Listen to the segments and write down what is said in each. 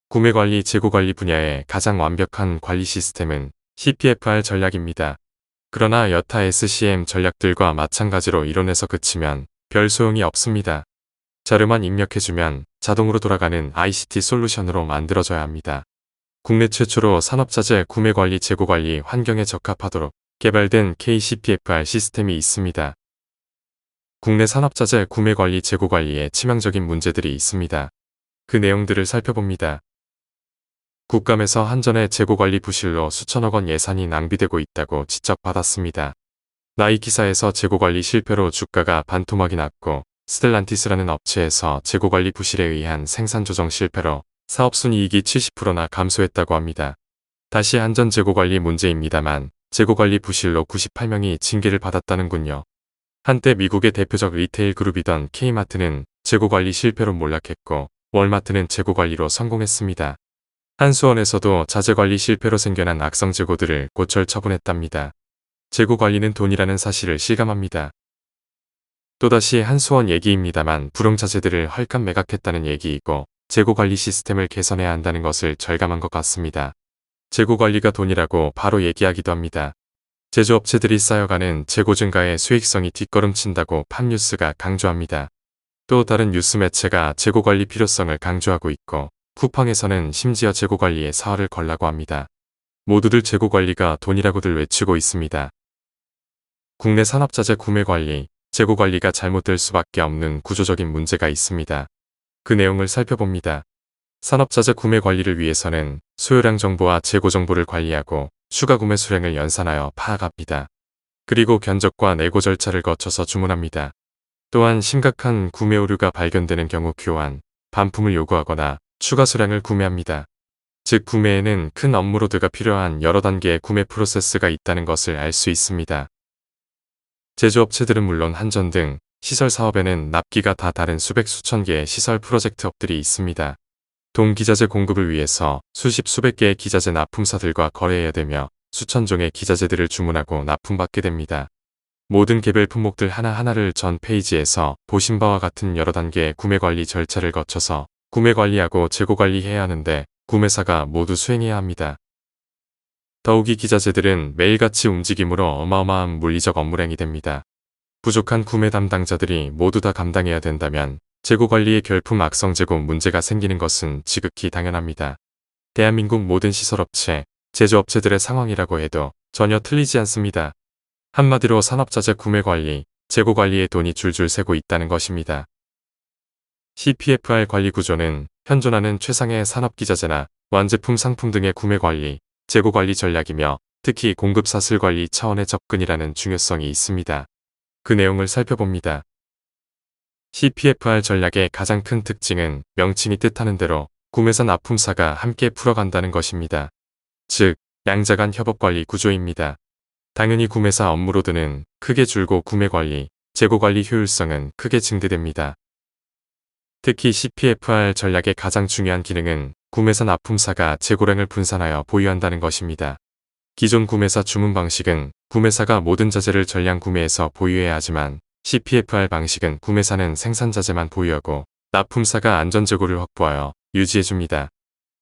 구매관리, 재고관리 분야의 가장 완벽한 관리 시스템은 CPFR 전략입니다. 그러나 여타 SCM 전략들과 마찬가지로 이론에서 그치면 별 소용이 없습니다. 자료만 입력해주면 자동으로 돌아가는 ICT 솔루션으로 만들어져야 합니다. 국내 최초로 산업자재 구매관리, 재고관리 환경에 적합하도록 개발된 KCPFR 시스템이 있습니다. 국내 산업자재 구매관리, 재고관리에 치명적인 문제들이 있습니다. 그 내용들을 살펴봅니다. 국감에서 한전의 재고관리 부실로 수천억 원 예산이 낭비되고 있다고 지적받았습니다. 나이키사에서 재고관리 실패로 주가가 반토막이 났고, 스텔란티스라는 업체에서 재고관리 부실에 의한 생산 조정 실패로 사업순이익이 70%나 감소했다고 합니다. 다시 한전 재고관리 문제입니다만 재고관리 부실로 98명이 징계를 받았다는군요. 한때 미국의 대표적 리테일 그룹이던 K마트는 재고관리 실패로 몰락했고, 월마트는 재고관리로 성공했습니다. 한수원에서도 자재관리 실패로 생겨난 악성 재고들을 고철 처분했답니다. 재고관리는 돈이라는 사실을 실감합니다. 또다시 한수원 얘기입니다만 불용자재들을 헐값 매각했다는 얘기이고 재고관리 시스템을 개선해야 한다는 것을 절감한 것 같습니다. 재고관리가 돈이라고 바로 얘기하기도 합니다. 제조업체들이 쌓여가는 재고 증가에 수익성이 뒷걸음친다고 팝뉴스가 강조합니다. 또 다른 뉴스 매체가 재고관리 필요성을 강조하고 있고 쿠팡에서는 심지어 재고관리에 사활을 걸라고 합니다. 모두들 재고관리가 돈이라고들 외치고 있습니다. 국내 산업자재 구매관리, 재고관리가 잘못될 수밖에 없는 구조적인 문제가 있습니다. 그 내용을 살펴봅니다. 산업자재 구매관리를 위해서는 소요량 정보와 재고 정보를 관리하고 추가 구매 수량을 연산하여 파악합니다. 그리고 견적과 내고 절차를 거쳐서 주문합니다. 또한 심각한 구매 오류가 발견되는 경우 교환, 반품을 요구하거나 추가 수량을 구매합니다. 즉 구매에는 큰 업무로드가 필요한 여러 단계의 구매 프로세스가 있다는 것을 알 수 있습니다. 제조업체들은 물론 한전 등 시설 사업에는 납기가 다 다른 수백 수천 개의 시설 프로젝트업들이 있습니다. 동기자재 공급을 위해서 수십 수백 개의 기자재 납품사들과 거래해야 되며 수천 종의 기자재들을 주문하고 납품받게 됩니다. 모든 개별 품목들 하나하나를 전 페이지에서 보신 바와 같은 여러 단계의 구매관리 절차를 거쳐서 구매관리하고 재고관리해야 하는데 구매사가 모두 수행해야 합니다. 더욱이 기자재들은 매일같이 움직이므로 어마어마한 물리적 업무량이 됩니다. 부족한 구매 담당자들이 모두 다 감당해야 된다면 재고관리의 결품 악성 재고 문제가 생기는 것은 지극히 당연합니다. 대한민국 모든 시설업체, 제조업체들의 상황이라고 해도 전혀 틀리지 않습니다. 한마디로 산업자재 구매관리, 재고관리에 돈이 줄줄 새고 있다는 것입니다. CPFR 관리 구조는 현존하는 최상의 산업기자재나 완제품 상품 등의 구매관리, 재고관리 전략이며 특히 공급사슬관리 차원의 접근이라는 중요성이 있습니다. 그 내용을 살펴봅니다. CPFR 전략의 가장 큰 특징은 명칭이 뜻하는 대로 구매사 납품사가 함께 풀어간다는 것입니다. 즉, 양자 간 협업관리 구조입니다. 당연히 구매사 업무로드는 크게 줄고 구매관리, 재고관리 효율성은 크게 증대됩니다. 특히 CPFR 전략의 가장 중요한 기능은 구매사 납품사가 재고량을 분산하여 보유한다는 것입니다. 기존 구매사 주문 방식은 구매사가 모든 자재를 전량 구매해서 보유해야 하지만 CPFR 방식은 구매사는 생산자재만 보유하고 납품사가 안전재고를 확보하여 유지해줍니다.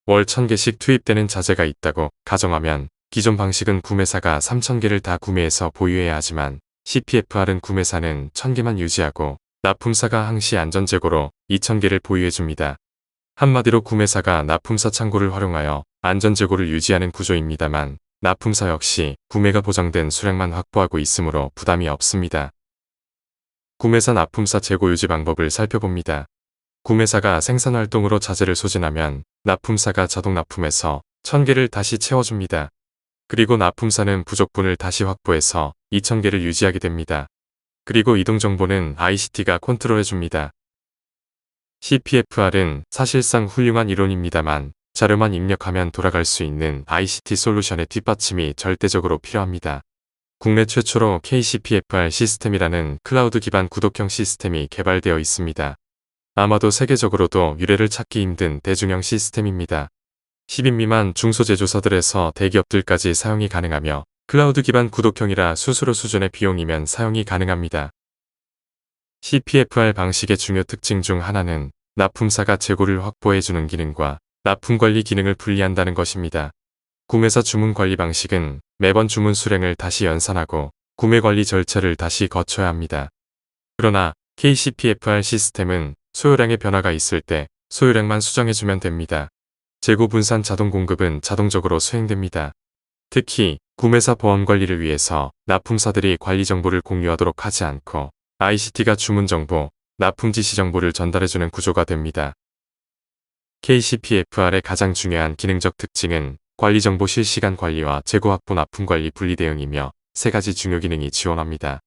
월 1000개씩 투입되는 자재가 있다고 가정하면 기존 방식은 구매사가 3000개를 다 구매해서 보유해야 하지만 CPFR은 구매사는 1000개만 유지하고 납품사가 항시 안전재고로 2000개를 보유해줍니다. 한마디로 구매사가 납품사 창고를 활용하여 안전재고를 유지하는 구조입니다만 납품사 역시 구매가 보장된 수량만 확보하고 있으므로 부담이 없습니다. 구매사 납품사 재고 유지 방법을 살펴봅니다. 구매사가 생산활동으로 자재를 소진하면 납품사가 자동 납품해서 1000개를 다시 채워줍니다. 그리고 납품사는 부족분을 다시 확보해서 2000개를 유지하게 됩니다. 그리고 이동정보는 ICT가 컨트롤해줍니다. CPFR은 사실상 훌륭한 이론입니다만 자료만 입력하면 돌아갈 수 있는 ICT 솔루션의 뒷받침이 절대적으로 필요합니다. 국내 최초로 KCPFR 시스템이라는 클라우드 기반 구독형 시스템이 개발되어 있습니다. 아마도 세계적으로도 유례를 찾기 힘든 대중형 시스템입니다. 10인 미만 중소제조사들에서 대기업들까지 사용이 가능하며 클라우드 기반 구독형이라 수수료 수준의 비용이면 사용이 가능합니다. CPFR 방식의 중요 특징 중 하나는 납품사가 재고를 확보해주는 기능과 납품 관리 기능을 분리한다는 것입니다. 구매사 주문 관리 방식은 매번 주문 수량을 다시 연산하고 구매 관리 절차를 다시 거쳐야 합니다. 그러나 KCPFR 시스템은 소요량의 변화가 있을 때 소요량만 수정해주면 됩니다. 재고 분산 자동 공급은 자동적으로 수행됩니다. 특히 구매사 보안 관리를 위해서 납품사들이 관리 정보를 공유하도록 하지 않고 ICT가 주문 정보, 납품 지시 정보를 전달해주는 구조가 됩니다. KCPFR의 가장 중요한 기능적 특징은 관리 정보 실시간 관리와 재고 확보 납품 관리 분리 대응이며 세 가지 중요 기능이 지원합니다.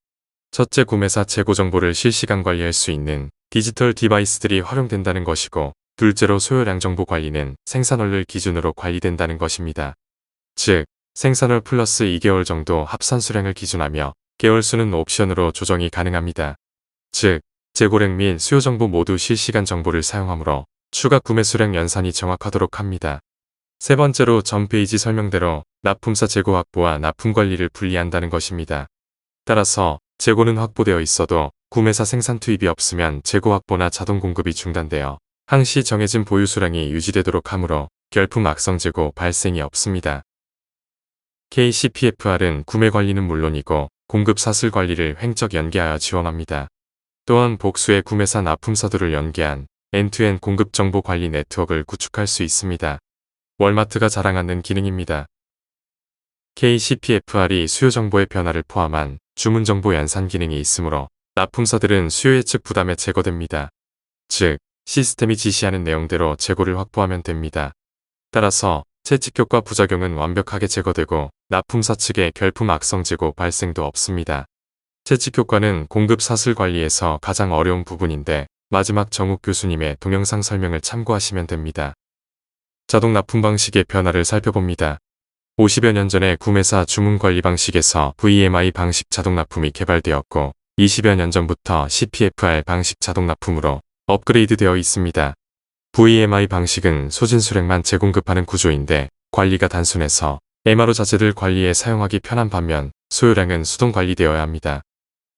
첫째, 구매사 재고 정보를 실시간 관리할 수 있는 디지털 디바이스들이 활용된다는 것이고, 둘째로 소요량 정보 관리는 생산월을 기준으로 관리된다는 것입니다. 즉, 생산월 플러스 2개월 정도 합산 수량을 기준하며 개월수는 옵션으로 조정이 가능합니다. 즉, 재고량 및 수요 정보 모두 실시간 정보를 사용하므로 추가 구매 수량 연산이 정확하도록 합니다. 세 번째로 전 페이지 설명대로 납품사 재고 확보와 납품 관리를 분리한다는 것입니다. 따라서 재고는 확보되어 있어도 구매사 생산 투입이 없으면 재고 확보나 자동 공급이 중단되어 항시 정해진 보유 수량이 유지되도록 하므로 결품 악성 재고 발생이 없습니다. KCPFR은 구매 관리는 물론이고 공급 사슬 관리를 횡적 연계하여 지원합니다. 또한 복수의 구매사 납품사들을 연계한 엔투엔 공급 정보 관리 네트워크를 구축할 수 있습니다. 월마트가 자랑하는 기능입니다. KCPFR이 수요 정보의 변화를 포함한 주문 정보 연산 기능이 있으므로 납품사들은 수요 예측 부담에 제거됩니다. 즉, 시스템이 지시하는 내용대로 재고를 확보하면 됩니다. 따라서 채찍 효과 부작용은 완벽하게 제거되고 납품사 측의 결품 악성 재고 발생도 없습니다. 채찍 효과는 공급 사슬 관리에서 가장 어려운 부분인데 마지막 정욱 교수님의 동영상 설명을 참고하시면 됩니다. 자동 납품 방식의 변화를 살펴봅니다. 50여 년 전에 구매사 주문 관리 방식에서 VMI 방식 자동 납품이 개발되었고 20여 년 전부터 CPFR 방식 자동 납품으로 업그레이드 되어 있습니다. VMI 방식은 소진 수량만 재공급하는 구조인데 관리가 단순해서 MRO 자재들 관리에 사용하기 편한 반면 소요량은 수동 관리되어야 합니다.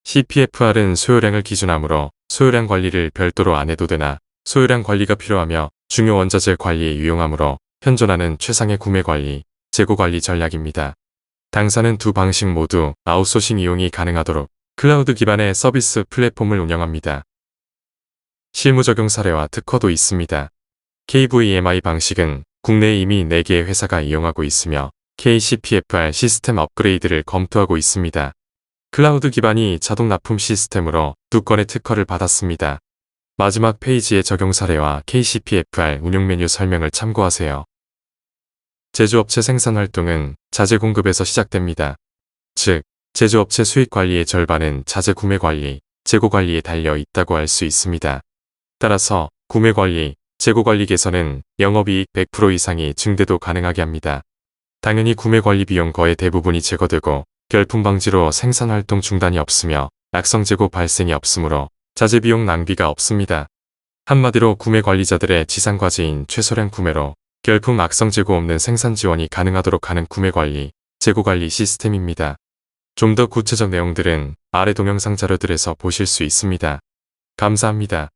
CPFR은 소요량을 기준하므로 소요량 관리를 별도로 안 해도 되나 소요량 관리가 필요하며 중요 원자재 관리에 유용하므로 현존하는 최상의 구매 관리, 재고 관리 전략입니다. 당사는 두 방식 모두 아웃소싱 이용이 가능하도록 클라우드 기반의 서비스 플랫폼을 운영합니다. 실무 적용 사례와 특허도 있습니다. KVMI 방식은 국내에 이미 4개의 회사가 이용하고 있으며 KCPFR 시스템 업그레이드를 검토하고 있습니다. 클라우드 기반이 자동 납품 시스템으로 2건의 특허를 받았습니다. 마지막 페이지의 적용 사례와 KCPFR 운용 메뉴 설명을 참고하세요. 제조업체 생산 활동은 자재 공급에서 시작됩니다. 즉, 제조업체 수익 관리의 절반은 자재 구매 관리, 재고 관리에 달려 있다고 할 수 있습니다. 따라서 구매 관리, 재고 관리 개선은 영업이익 100% 이상이 증대도 가능하게 합니다. 당연히 구매 관리 비용 거의 대부분이 제거되고 결품 방지로 생산 활동 중단이 없으며 악성 재고 발생이 없으므로 자재 비용 낭비가 없습니다. 한마디로 구매 관리자들의 지상 과제인 최소량 구매로 결품 악성 재고 없는 생산 지원이 가능하도록 하는 구매 관리, 재고 관리 시스템입니다. 좀 더 구체적 내용들은 아래 동영상 자료들에서 보실 수 있습니다. 감사합니다.